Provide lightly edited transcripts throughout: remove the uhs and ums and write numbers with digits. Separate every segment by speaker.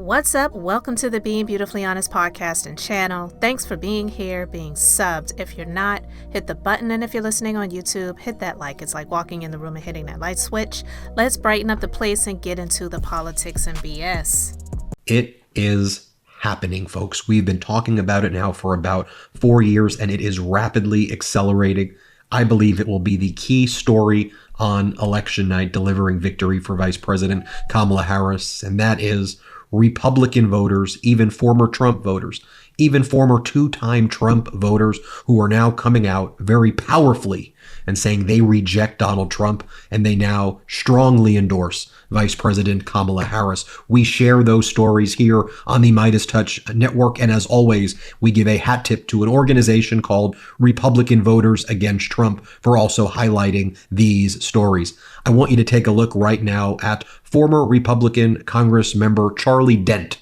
Speaker 1: What's up? Welcome to the Being Beautifully Honest podcast and channel. Thanks for being here, being subbed. If you're not, hit the button. And if you're listening on YouTube, hit that like. It's like walking in the room and hitting that light switch. Let's brighten up the place and get into the politics and BS.
Speaker 2: It is happening, folks. We've been talking about it now for about 4 years, and it is rapidly accelerating. I believe it will be the key story on election night, delivering victory for Vice President Kamala Harris, and that is Republican voters, even former Trump voters, even former two-time Trump voters who are now coming out very powerfully and saying they reject Donald Trump and they now strongly endorse Vice President Kamala Harris. We share those stories here on the Midas Touch Network. And as always, we give a hat tip to an organization called Republican Voters Against Trump for also highlighting these stories. I want you to take a look right now at former Republican Congress member Charlie Dent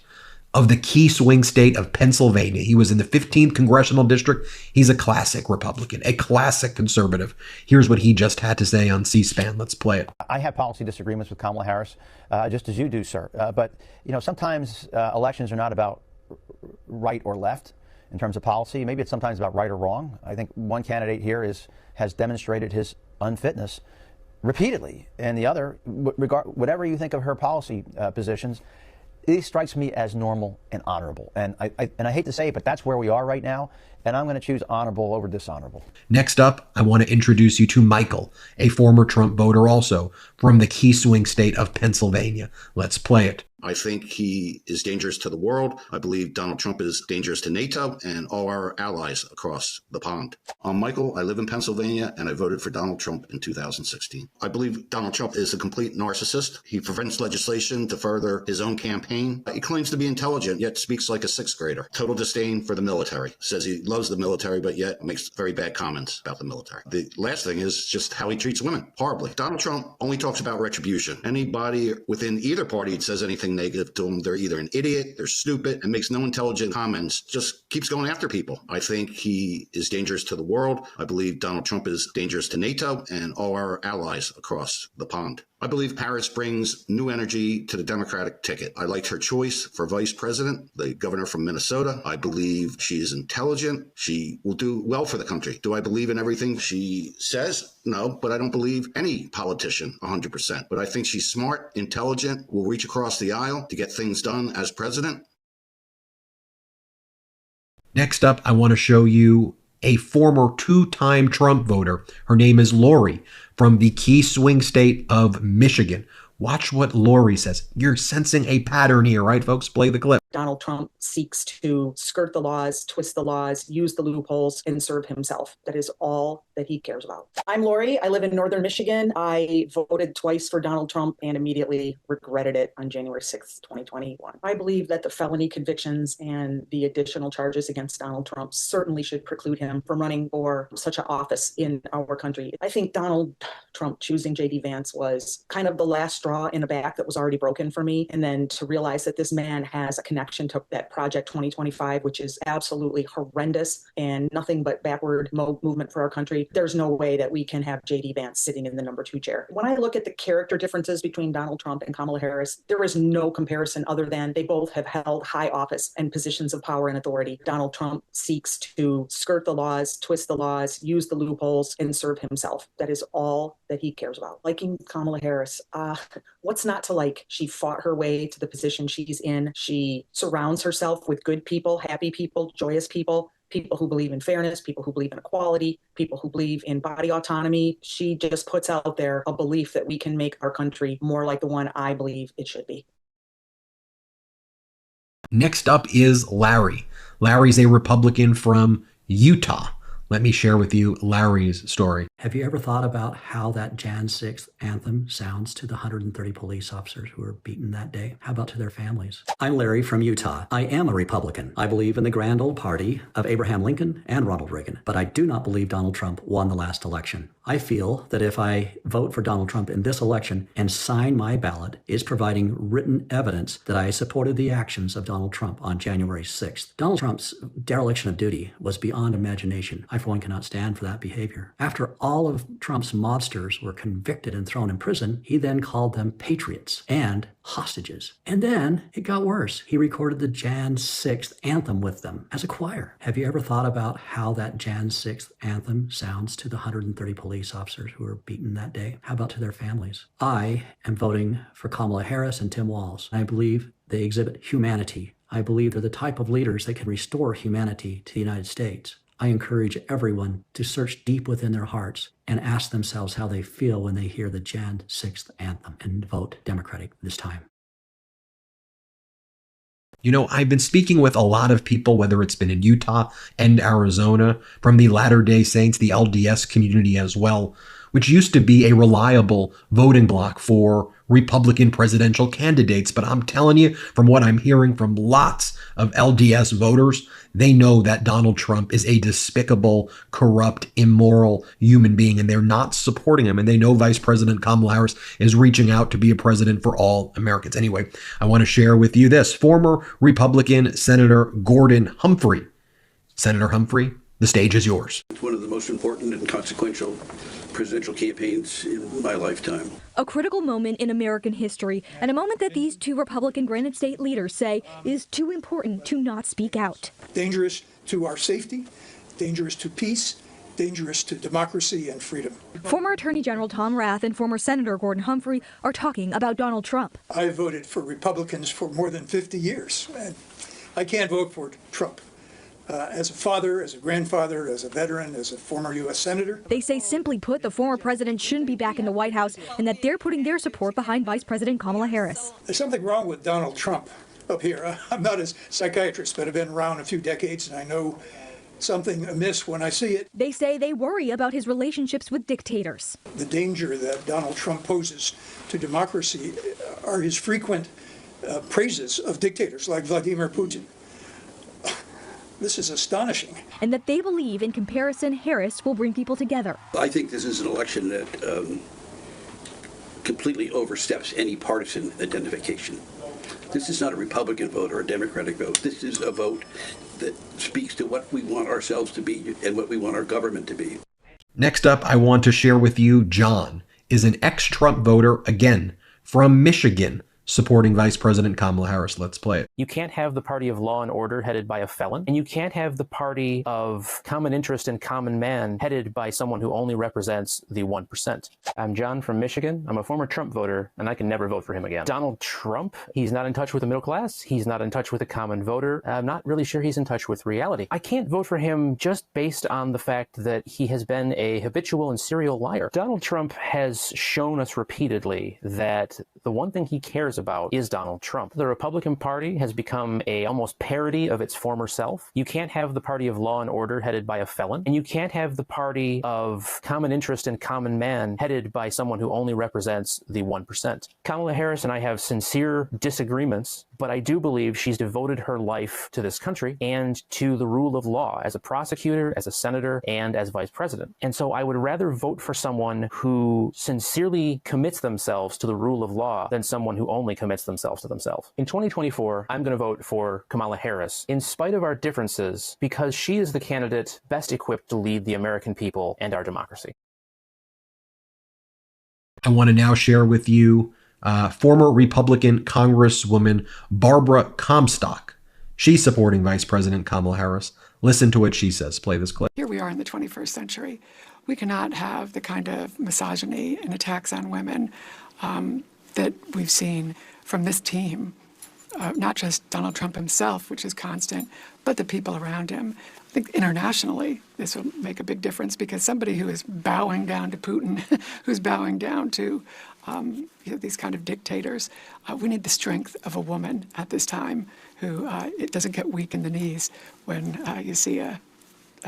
Speaker 2: of the key swing state of Pennsylvania. He was in the 15th Congressional District. He's a classic Republican, a classic conservative. Here's what he just had to say on C-SPAN. Let's play it.
Speaker 3: I have policy disagreements with Kamala Harris, just as you do, sir. But, you know, sometimes elections are not about right or left in terms of policy. Maybe it's sometimes about right or wrong. I think one candidate here has demonstrated his unfitness repeatedly, and the other, whatever you think of her policy positions, it strikes me as normal and honorable. And I hate to say it, but that's where we are right now. And I'm going to choose honorable over dishonorable.
Speaker 2: Next up, I want to introduce you to Michael, a former Trump voter also from the key swing state of Pennsylvania. Let's play it.
Speaker 4: I think he is dangerous to the world. I believe Donald Trump is dangerous to NATO and all our allies across the pond. I'm Michael. I live in Pennsylvania, and I voted for Donald Trump in 2016. I believe Donald Trump is a complete narcissist. He prevents legislation to further his own campaign. He claims to be intelligent, yet speaks like a sixth grader. Total disdain for the military. Says he loves the military, but yet makes very bad comments about the military. The last thing is just how he treats women. Horribly. Donald Trump only talks about retribution. Anybody within either party that says anything negative to them, they're either an idiot, they're stupid, and makes no intelligent comments, just keeps going after people. I think he is dangerous to the world. I believe Donald Trump is dangerous to NATO and all our allies across the pond. I believe Harris brings new energy to the Democratic ticket. I liked her choice for vice president, the governor from Minnesota. I believe she is intelligent. She will do well for the country. Do I believe in everything she says? No, but I don't believe any politician 100%. But I think she's smart, intelligent, will reach across the aisle to get things done as president.
Speaker 2: Next up, I want to show you a former two-time Trump voter. Her name is Lori from the key swing state of Michigan. Watch what Lori says. You're sensing a pattern here, right, folks? Play the clip.
Speaker 5: Donald Trump seeks to skirt the laws, twist the laws, use the loopholes, and serve himself. That is all that he cares about. I'm Lori. I live in northern Michigan. I voted twice for Donald Trump and immediately regretted it on January 6th, 2021. I believe that the felony convictions and the additional charges against Donald Trump certainly should preclude him from running for such an office in our country. I think Donald Trump choosing J.D. Vance was kind of the last straw in a back that was already broken for me. And then to realize that this man has a connection to that Project 2025, which is absolutely horrendous and nothing but backward movement for our country. There's no way that we can have J.D. Vance sitting in the number 2 chair. When I look at the character differences between Donald Trump and Kamala Harris, there is no comparison other than they both have held high office and positions of power and authority. Donald Trump seeks to skirt the laws, twist the laws, use the loopholes, and serve himself. That is all that he cares about. Liking Kamala Harris, what's not to like? She fought her way to the position she's in. She surrounds herself with good people, happy people, joyous people, people who believe in fairness, people who believe in equality, people who believe in body autonomy. She just puts out there a belief that we can make our country more like the one I believe it should be.
Speaker 2: Next up is Larry. Larry's a Republican from Utah. Let me share with you Larry's story.
Speaker 6: Have you ever thought about how that Jan 6th anthem sounds to the 130 police officers who were beaten that day? How about to their families? I'm Larry from Utah. I am a Republican. I believe in the grand old party of Abraham Lincoln and Ronald Reagan, but I do not believe Donald Trump won the last election. I feel that if I vote for Donald Trump in this election and sign my ballot, is providing written evidence that I supported the actions of Donald Trump on January 6th. Donald Trump's dereliction of duty was beyond imagination. I, for one, cannot stand for that behavior. After all of Trump's mobsters were convicted and thrown in prison, he then called them patriots and hostages. And then it got worse. He recorded the Jan 6th anthem with them as a choir. Have you ever thought about how that Jan 6th anthem sounds to the 130 police officers who were beaten that day? How about to their families? I am voting for Kamala Harris and Tim Walz. I believe they exhibit humanity. I believe they're the type of leaders that can restore humanity to the United States. I encourage everyone to search deep within their hearts and ask themselves how they feel when they hear the Jan 6th anthem and vote Democratic this time.
Speaker 2: You know, I've been speaking with a lot of people, whether it's been in Utah and Arizona, from the Latter-day Saints, the LDS community as well, which used to be a reliable voting bloc for Republican presidential candidates. But I'm telling you, from what I'm hearing from lots of LDS voters, they know that Donald Trump is a despicable, corrupt, immoral human being, and they're not supporting him. And they know Vice President Kamala Harris is reaching out to be a president for all Americans. Anyway, I want to share with you this. Former Republican Senator Gordon Humphrey. Senator Humphrey, the stage is yours.
Speaker 7: It's one of the most important and consequential presidential campaigns in my lifetime.
Speaker 8: A critical moment in American history, and a moment that these two Republican Granite State leaders say is too important to not speak out.
Speaker 9: Dangerous to our safety, dangerous to peace, dangerous to democracy and freedom.
Speaker 8: Former Attorney General Tom Rath and former Senator Gordon Humphrey are talking about Donald Trump.
Speaker 9: I voted for Republicans for more than 50 years, and I can't vote for Trump. As a father, as a grandfather, as a veteran, as a former U.S. Senator.
Speaker 8: They say, simply put, the former president shouldn't be back in the White House and that they're putting their support behind Vice President Kamala Harris.
Speaker 9: There's something wrong with Donald Trump up here. I'm not a psychiatrist, but I've been around a few decades and I know something amiss when I see it.
Speaker 8: They say they worry about his relationships with dictators.
Speaker 9: The danger that Donald Trump poses to democracy are his frequent praises of dictators like Vladimir Putin. This is astonishing.
Speaker 8: And that they believe, in comparison, Harris will bring people together.
Speaker 7: I think this is an election that completely oversteps any partisan identification. This is not a Republican vote or a Democratic vote. This is a vote that speaks to what we want ourselves to be and what we want our government to be.
Speaker 2: Next up, I want to share with you, John is an ex-Trump voter, again, from Michigan, supporting Vice President Kamala Harris. Let's play it.
Speaker 10: You can't have the party of law and order headed by a felon, and you can't have the party of common interest and common man headed by someone who only represents the 1%. I'm John from Michigan. I'm a former Trump voter, and I can never vote for him again. Donald Trump, he's not in touch with the middle class. He's not in touch with the common voter. I'm not really sure he's in touch with reality. I can't vote for him just based on the fact that he has been a habitual and serial liar. Donald Trump has shown us repeatedly that the one thing he cares about is Donald Trump. The Republican Party has become a almost parody of its former self. You can't have the party of law and order headed by a felon, and you can't have the party of common interest and common man headed by someone who only represents the 1%. Kamala Harris and I have sincere disagreements, but I do believe she's devoted her life to this country and to the rule of law as a prosecutor, as a senator, and as vice president. And so I would rather vote for someone who sincerely commits themselves to the rule of law than someone who only commits themselves to themselves. In 2024, I'm going to vote for Kamala Harris, in spite of our differences, because she is the candidate best equipped to lead the American people and our democracy.
Speaker 2: I want to now share with you former Republican Congresswoman Barbara Comstock. She's supporting Vice President Kamala Harris. Listen to what she says. Play this clip.
Speaker 11: Here we are in the 21st century. We cannot have the kind of misogyny and attacks on women that we've seen from this team, not just Donald Trump himself, which is constant, but the people around him. I think internationally, this will make a big difference because somebody who is bowing down to Putin, who's bowing down to these kind of dictators, we need the strength of a woman at this time who it doesn't get weak in the knees when you see a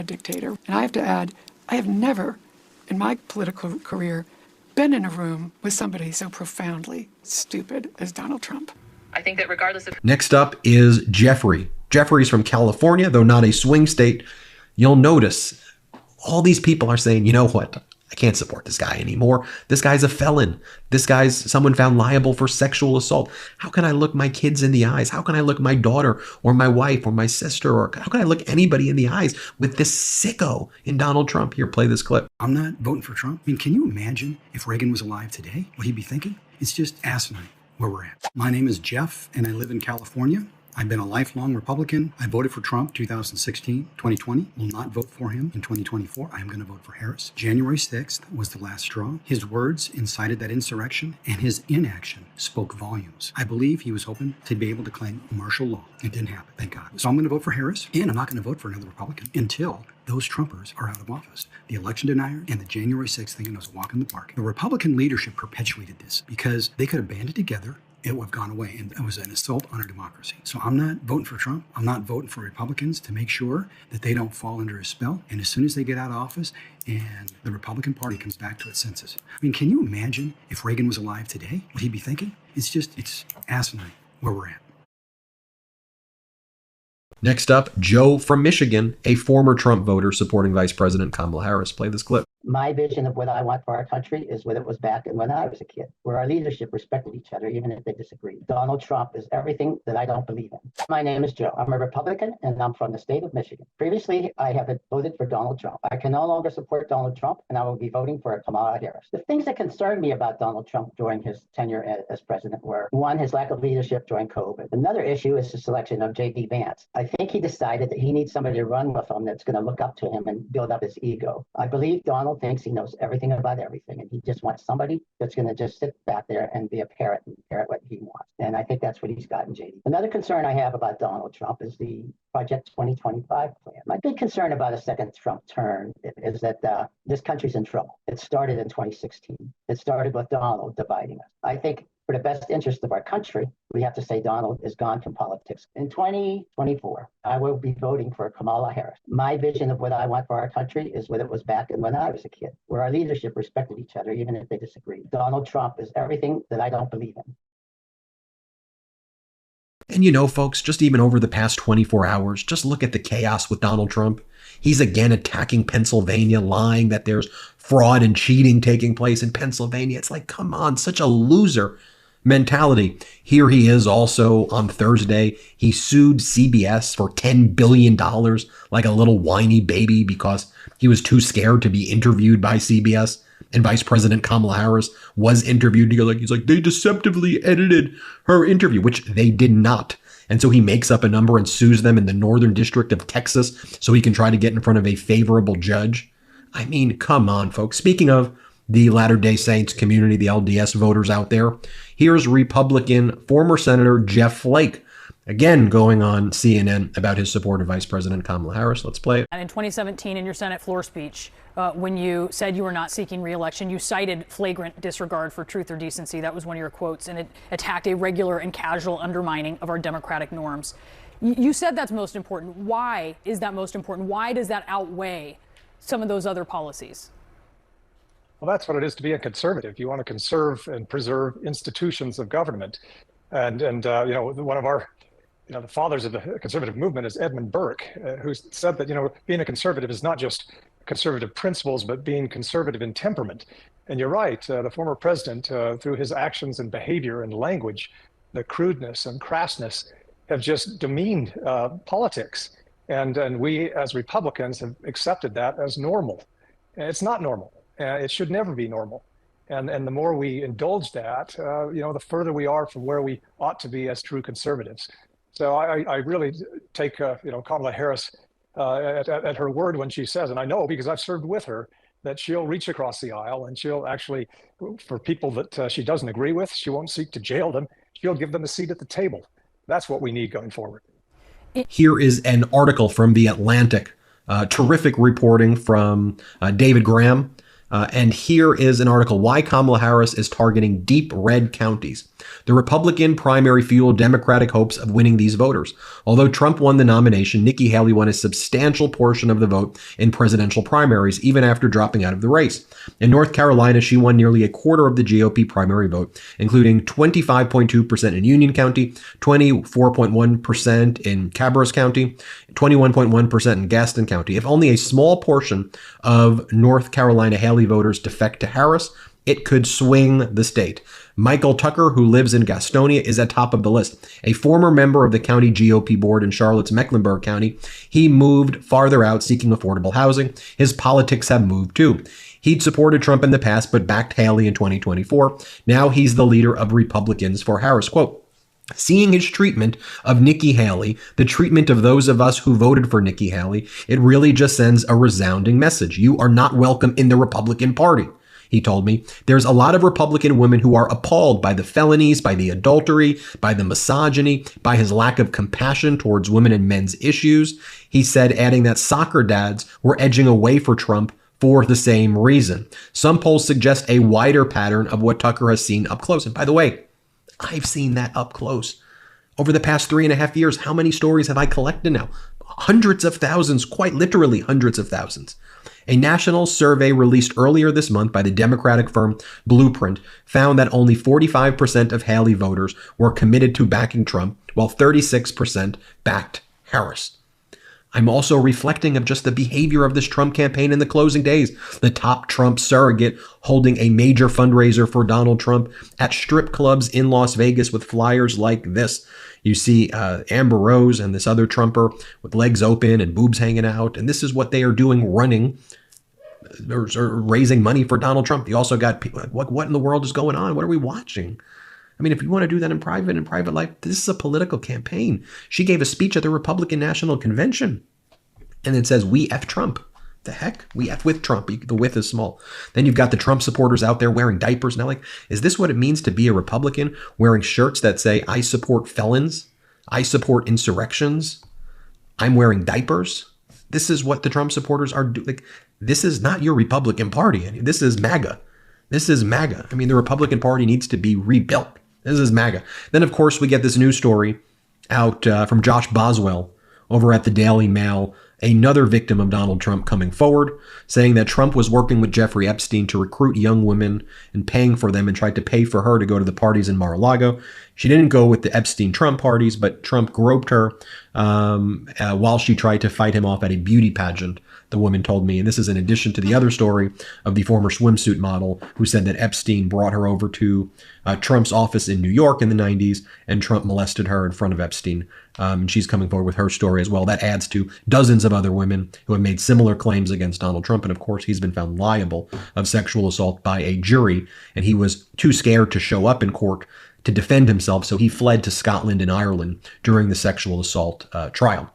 Speaker 11: dictator. And I have to add, I have never in my political career been in a room with somebody so profoundly stupid as Donald Trump.
Speaker 12: I think that regardless of...
Speaker 2: Next up is Jeffrey. Jeffrey's from California, though not a swing state. You'll notice all these people are saying, you know what? I can't support this guy anymore. This guy's a felon. This guy's someone found liable for sexual assault. How can I look my kids in the eyes? How can I look my daughter or my wife or my sister, or how can I look anybody in the eyes with this sicko in Donald Trump? Here, play this clip.
Speaker 12: I'm not voting for Trump. I mean, can you imagine if Reagan was alive today, what he'd be thinking? It's just asinine where we're at. My name is Jeff, and I live in California. I've been a lifelong Republican. I voted for Trump 2016, 2020. Will not vote for him in 2024. I am going to vote for Harris. January 6th was the last straw. His words incited that insurrection, and his inaction spoke volumes. I believe he was hoping to be able to claim martial law. It didn't happen, thank God. So I'm going to vote for Harris, and I'm not going to vote for another Republican until those Trumpers are out of office. The election deniers and the January 6th thing was a walk in the park. The Republican leadership perpetuated this because they could have banded together. It would have gone away, and it was an assault on our democracy. So I'm not voting for Trump. I'm not voting for Republicans to make sure that they don't fall under his spell. And as soon as they get out of office and the Republican Party comes back to its senses. I mean, can you imagine if Reagan was alive today, what he'd be thinking? It's asinine where we're at.
Speaker 2: Next up, Joe from Michigan, a former Trump voter supporting Vice President Kamala Harris. Play this clip.
Speaker 13: My vision of what I want for our country is what it was back when I was a kid, where our leadership respected each other, even if they disagreed. Donald Trump is everything that I don't believe in. My name is Joe. I'm a Republican, and I'm from the state of Michigan. Previously, I have voted for Donald Trump. I can no longer support Donald Trump, and I will be voting for Kamala Harris. The things that concerned me about Donald Trump during his tenure as president were, one, his lack of leadership during COVID. Another issue is the selection of J.D. Vance. I think he decided that he needs somebody to run with him that's going to look up to him and build up his ego. I believe Donald thinks he knows everything about everything, and he just wants somebody that's going to just sit back there and be a parrot and parrot what he wants. And I think that's what he's got in JD. Another concern I have about Donald Trump is the Project 2025 plan. My big concern about a second Trump term is that this country's in trouble. It started in 2016. It started with Donald dividing us. I think for the best interest of our country, we have to say Donald is gone from politics. In 2024, I will be voting for Kamala Harris. My vision of what I want for our country is what it was back when I was a kid, where our leadership respected each other, even if they disagreed. Donald Trump is everything that I don't believe in.
Speaker 2: And you know, folks, just even over the past 24 hours, just look at the chaos with Donald Trump. He's again attacking Pennsylvania, lying that there's fraud and cheating taking place in Pennsylvania. It's like, come on, such a loser mentality. Here he is also on Thursday. He sued CBS for $10 billion like a little whiny baby because he was too scared to be interviewed by CBS. And Vice President Kamala Harris was interviewed. He's like, they deceptively edited her interview, which they did not. And so he makes up a number and sues them in the Northern District of Texas so he can try to get in front of a favorable judge. I mean, come on, folks. Speaking of the Latter-day Saints community, the LDS voters out there, here's Republican former Senator Jeff Flake, again going on CNN about his support of Vice President Kamala Harris. Let's play it.
Speaker 14: And in 2017, in your Senate floor speech, when you said you were not seeking re-election, you cited flagrant disregard for truth or decency. That was one of your quotes, and it attacked a regular and casual undermining of our democratic norms. You said that's most important. Why is that most important? Why does that outweigh some of those other policies?
Speaker 15: Well, that's what it is to be a conservative. You want to conserve and preserve institutions of government. And you know, one of our, the fathers of the conservative movement is Edmund Burke, who said that, being a conservative is not just conservative principles, but being conservative in temperament. And you're right, the former president, through his actions and behavior and language, the crudeness and crassness have just demeaned politics. And we as Republicans have accepted that as normal. And it's not normal. It should never be normal. And the more we indulge that, the further we are from where we ought to be as true conservatives. So I really take, Kamala Harris at her word when she says, and I know because I've served with her, that she'll reach across the aisle and she'll actually, for people that she doesn't agree with, she won't seek to jail them. She'll give them a seat at the table. That's what we need going forward.
Speaker 2: Here is an article from The Atlantic. Terrific reporting from David Graham. And here is an article, Why Kamala Harris is Targeting Deep Red Counties. The Republican primary fueled Democratic hopes of winning these voters. Although Trump won the nomination, Nikki Haley won a substantial portion of the vote in presidential primaries, even after dropping out of the race. In North Carolina, she won nearly a quarter of the GOP primary vote, including 25.2% in Union County, 24.1% in Cabarrus County, 21.1% in Gaston County. If only a small portion of North Carolina Haley Haley voters defect to Harris, it could swing the state. Michael Tucker, who lives in Gastonia, is at top of the list. A former member of the county GOP board in Charlotte's Mecklenburg County, he moved farther out seeking affordable housing. His politics have moved too. He'd supported Trump in the past, but backed Haley in 2024. Now he's the leader of Republicans for Harris. Quote, seeing his treatment of Nikki Haley, the treatment of those of us who voted for Nikki Haley, it really just sends a resounding message. You are not welcome in the Republican Party. He told me, there's a lot of Republican women who are appalled by the felonies, by the adultery, by the misogyny, by his lack of compassion towards women and men's issues. He said, adding that soccer dads were edging away for Trump for the same reason. Some polls suggest a wider pattern of what Tucker has seen up close. And by the way, I've seen that up close. Over the past 3.5 years, how many stories have I collected now? Hundreds of thousands, quite literally hundreds of thousands. A national survey released earlier this month by the Democratic firm Blueprint found that only 45% of Haley voters were committed to backing Trump, while 36% backed Harris. I'm also reflecting of just the behavior of this Trump campaign in the closing days. The top Trump surrogate holding a major fundraiser for Donald Trump at strip clubs in Las Vegas with flyers like this. You see Amber Rose and this other Trumper with legs open and boobs hanging out. And this is what they are doing, running or raising money for Donald Trump. You also got people like, what in the world is going on? What are we watching? I mean, if you want to do that in private life, this is a political campaign. She gave a speech at the Republican National Convention and it says, we F Trump. The heck? We F with Trump. The with is small. Then you've got the Trump supporters out there wearing diapers. Now, like, is this what it means to be a Republican, wearing shirts that say, I support felons? I support insurrections? I'm wearing diapers? This is what the Trump supporters are doing. Like, this is not your Republican Party. This is MAGA. This is MAGA. I mean, the Republican Party needs to be rebuilt. This is MAGA. Then, of course, we get this news story out from Josh Boswell over at the Daily Mail, another victim of Donald Trump coming forward, saying that Trump was working with Jeffrey Epstein to recruit young women and paying for them and tried to pay for her to go to the parties in Mar-a-Lago. She didn't go with the Epstein-Trump parties, but Trump groped her while she tried to fight him off at a beauty pageant, the woman told me. And this is in addition to the other story of the former swimsuit model who said that Epstein brought her over to Trump's office in New York in the 90s and Trump molested her in front of Epstein. And she's coming forward with her story as well. That adds to dozens of other women who have made similar claims against Donald Trump. And of course, he's been found liable of sexual assault by a jury. And he was too scared to show up in court to defend himself. So he fled to Scotland and Ireland during the sexual assault trial.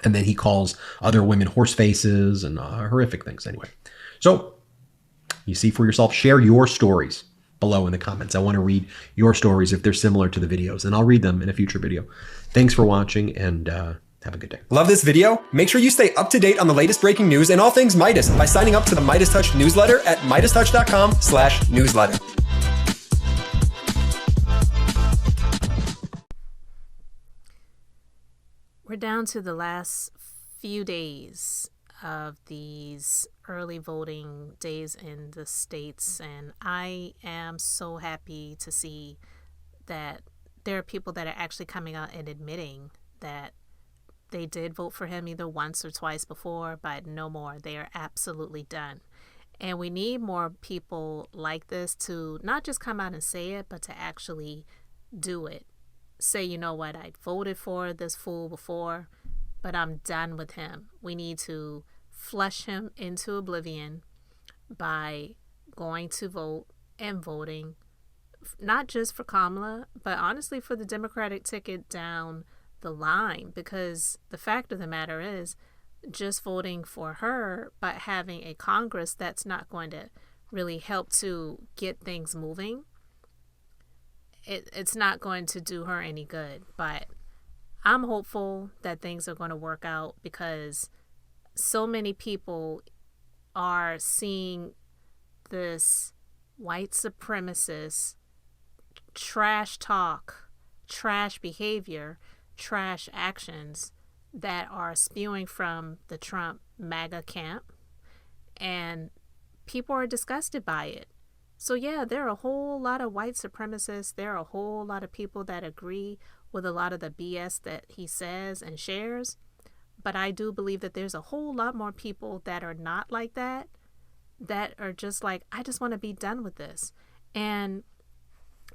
Speaker 2: And then he calls other women horse faces and horrific things anyway. So you see for yourself, share your stories below in the comments. I want to read your stories if they're similar to the videos, and I'll read them in a future video. Thanks for watching, and have a good day.
Speaker 16: Love this video? Make sure you stay up to date on the latest breaking news and all things Midas by signing up to the Midas Touch newsletter at MidasTouch.com/newsletter.
Speaker 1: We're down to the last few days of these early voting days in the states, and I am so happy to see that there are people that are actually coming out and admitting that they did vote for him either once or twice before, but no more. They are absolutely done. And we need more people like this to not just come out and say it, but to actually do it. Say, you know what, I voted for this fool before, but I'm done with him. We need to flush him into oblivion by going to vote and voting, not just for Kamala, but honestly for the Democratic ticket down the line. Because the fact of the matter is, just voting for her, but having a Congress that's not going to really help to get things moving, it's not going to do her any good. But I'm hopeful that things are going to work out, because so many people are seeing this white supremacist trash talk, trash behavior, trash actions that are spewing from the Trump MAGA camp, and people are disgusted by it. So yeah, there are a whole lot of white supremacists. There are a whole lot of people that agree with a lot of the BS that he says and shares. But I do believe that there's a whole lot more people that are not like that, that are just like, I just want to be done with this. And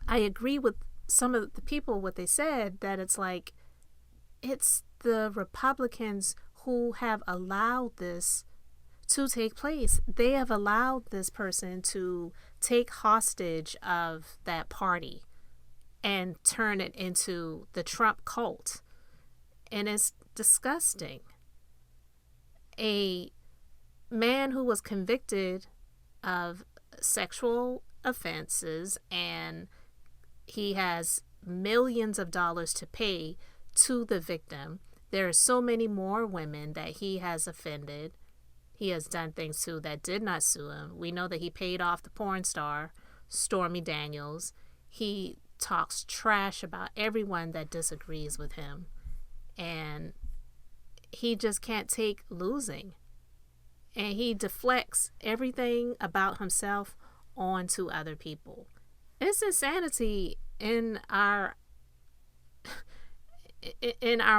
Speaker 1: I agree with some of the people, what they said, that it's like, it's the Republicans who have allowed this to take place. They have allowed this person to take hostage of that party and turn it into the Trump cult. And it's disgusting. A man who was convicted of sexual offenses, and he has millions of dollars to pay to the victim. There are so many more women that he has offended. He has done things to that did not sue him. We know that he paid off the porn star, Stormy Daniels. He talks trash about everyone that disagrees with him. And he just can't take losing. And he deflects everything about himself onto other people. It's insanity in our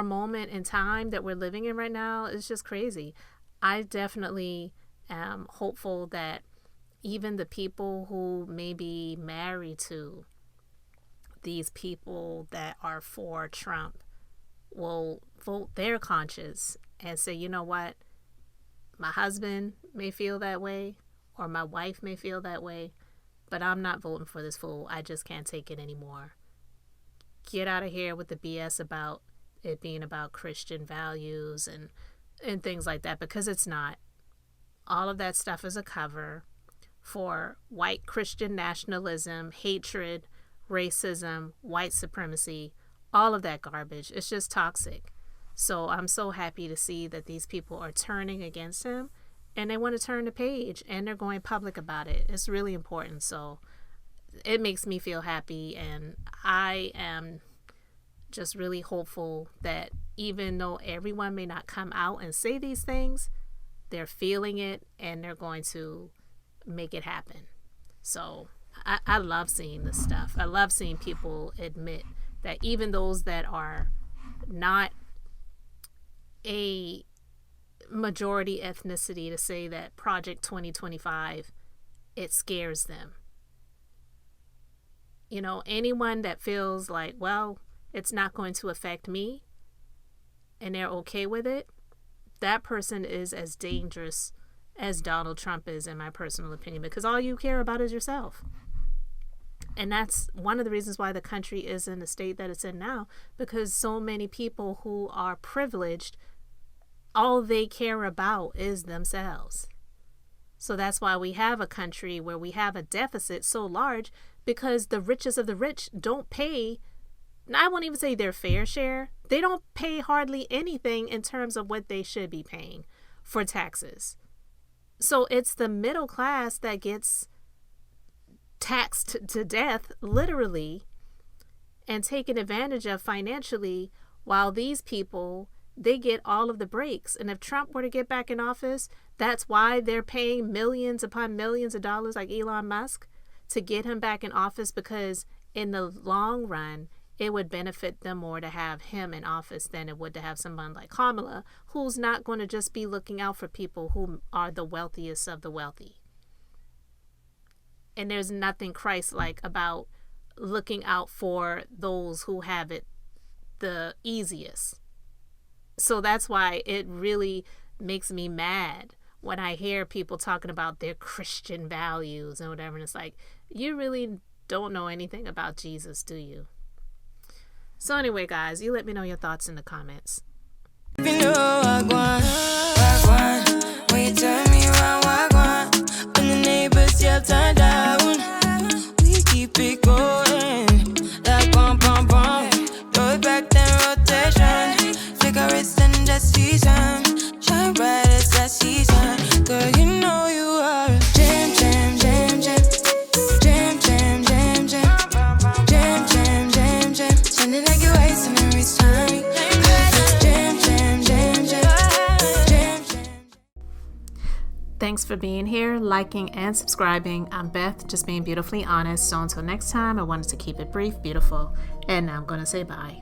Speaker 1: moment in time that we're living in right now. It's just crazy. I definitely am hopeful that even the people who may be married to these people that are for Trump will vote their conscience and say, you know what, my husband may feel that way, or my wife may feel that way, but I'm not voting for this fool. I just can't take it anymore. Get out of here with the BS about it being about Christian values and things like that, because it's not. All of that stuff is a cover for white Christian nationalism, hatred, racism, white supremacy, all of that garbage. It's just toxic. So I'm so happy to see that these people are turning against him, and they want to turn the page, and they're going public about it. It's really important. So it makes me feel happy, and I am just really hopeful that even though everyone may not come out and say these things, they're feeling it, and they're going to make it happen. So I love seeing this stuff. I love seeing people admit that even those that are not a majority ethnicity, to say that Project 2025, it scares them. You know, anyone that feels like, well, it's not going to affect me, and they're okay with it, that person is as dangerous as Donald Trump is, in my personal opinion, because all you care about is yourself. And that's one of the reasons why the country is in the state that it's in now, because so many people who are privileged, all they care about is themselves. So that's why we have a country where we have a deficit so large, because the richest of the rich don't pay, I won't even say their fair share. They don't pay hardly anything in terms of what they should be paying for taxes. So it's the middle class that gets taxed to death, literally, and taken advantage of financially, while these people, they get all of the breaks. And if Trump were to get back in office, that's why they're paying millions upon millions of dollars, like Elon Musk, to get him back in office, because in the long run, it would benefit them more to have him in office than it would to have someone like Kamala, who's not going to just be looking out for people who are the wealthiest of the wealthy. And there's nothing Christ-like about looking out for those who have it the easiest. So that's why it really makes me mad when I hear people talking about their Christian values and whatever. And it's like, you really don't know anything about Jesus, do you? So anyway, guys, you let me know your thoughts in the comments.
Speaker 17: You know wagwan, when you turn me around, wagwan, when the neighbors yell turn down, we keep it going, like pom pom pom, roll back then rotation, cigarettes and just season, shine bright as that season, girl, you know you are a jam, jam, jam, jam, jam, jam, jam, jam, jam, jam, jam, jam, sounding like you're wasting every time.
Speaker 1: Thanks for being here, liking, and subscribing. I'm Beth, just being beautifully honest. So until next time, I wanted to keep it brief, beautiful, and now I'm going to say bye.